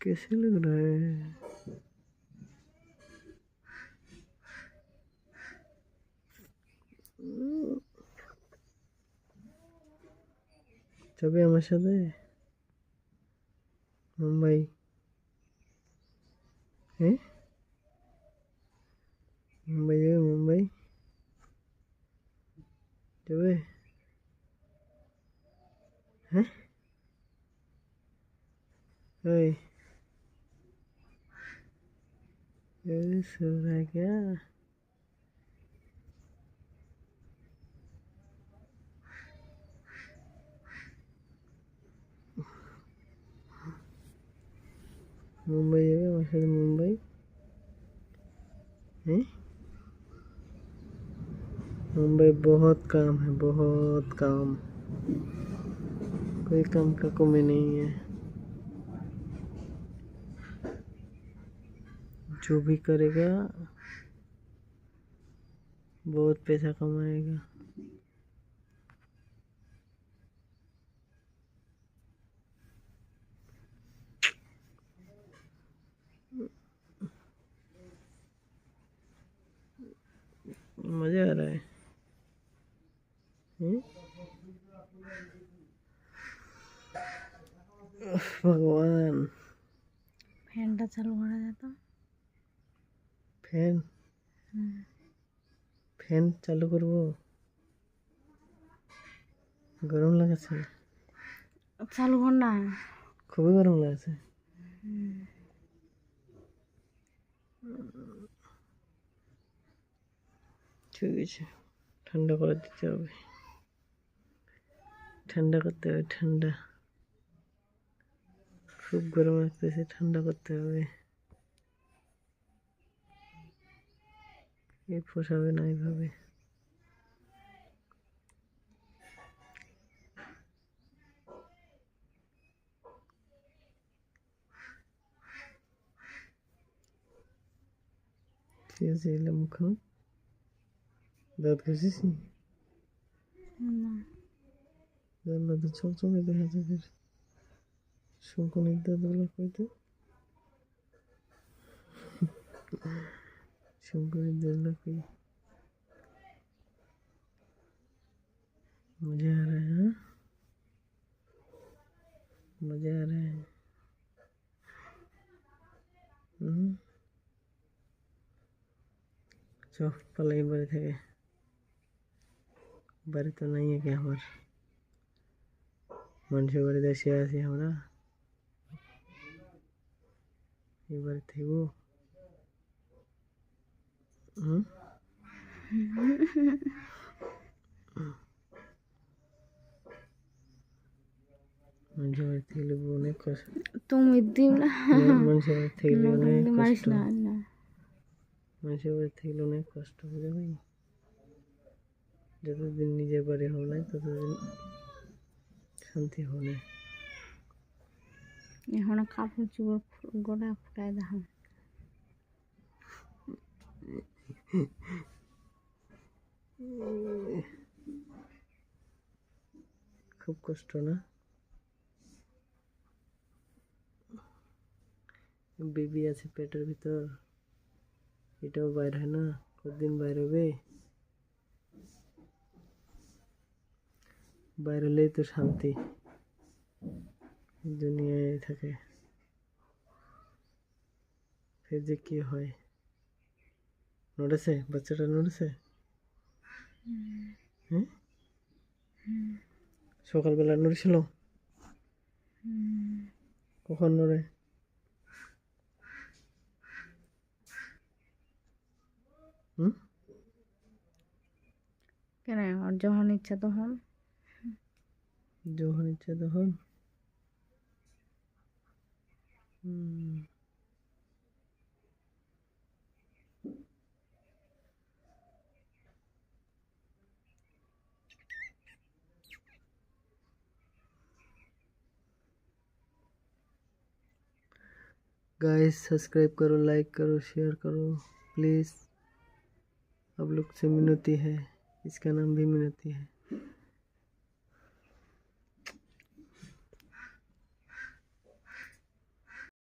कैसे लग रहा है? যাবে আমার সাথে মুম্বাই? হ্যাঁ, মুম্বাই যাবে? মুম্বাই যাবে? হ্যাঁ, ओए सो रहा है क्या? मुंबई जावे আমার সাথে? मुंबई हैं? मुंबई बहुत काम है, बहुत काम, कोई काम का कमी नहीं है। जो भी करेगा बहुत पैसा कमाएगा। मजा आ रहा है। भगवान, ফ্যানটা চালু করা যেত। ফ্যান ফ্যান চালু করব? গরম লাগছে। চালু কর না। খুবই গরম লাগছে। ঠিক আছে, ঠান্ডা করে দিতে হবে, ঠান্ডা করতে হবে, ঠান্ডা। খুব গরম লাগতেছে, ঠান্ডা করতে হবে। এই পোষাবে না এইভাবে। ঠিক আছে, এলাম মুখে। দাঁত ঘষিস নি? দাঁত তো চকচকে দেখা যায়। শঙ্কুনির দাঁতগুলো কইতে, শঙ্কুনির দাঁতগুলো কই? मजा आ रहा है? हाँ, मजा आ रहा है। चल पलाई बाड़ी थे, बाड़ी तो नहीं है क्या हमार? মানুষের বাড়িতে এসে আছি আমরা, এই বাড়ি থাকবো? মানুষের বাড়ি থাকলে অনেক কষ্ট। তুমি দিও না, মানুষের বাড়ি থাকলে অনেক মারিস কষ্ট। না না, মানুষের বাড়ি থাকলে অনেক কষ্ট বুঝে ভাই। যতদিন নিজের বাড়ি হবে না ততদিন শান্তি হবে না। এখন কাপড় চোপড় গোটা ফুটায় দেখাম। খুব কষ্ট না? বেবি আছে পেটের ভিতর, এটাও বাইর হয় না, কতদিন বাইর হবে? বাইর হলেই তো শান্তি দুনিয়ায় থাকে। ফের যে কি হয়? নড়েছে বাচ্চাটা? নড়েছে? হ্যাঁ, সকালবেলা নড়েছিল? কখন নড়ে? কেন? ওর যখন ইচ্ছা তখন। যখন ইচ্ছা তখন? गाइस सब्सक्राइब करो, लाइक करो, शेयर करो प्लीज़। आप लोग से मिनती है, इसका नाम भी मिनती है।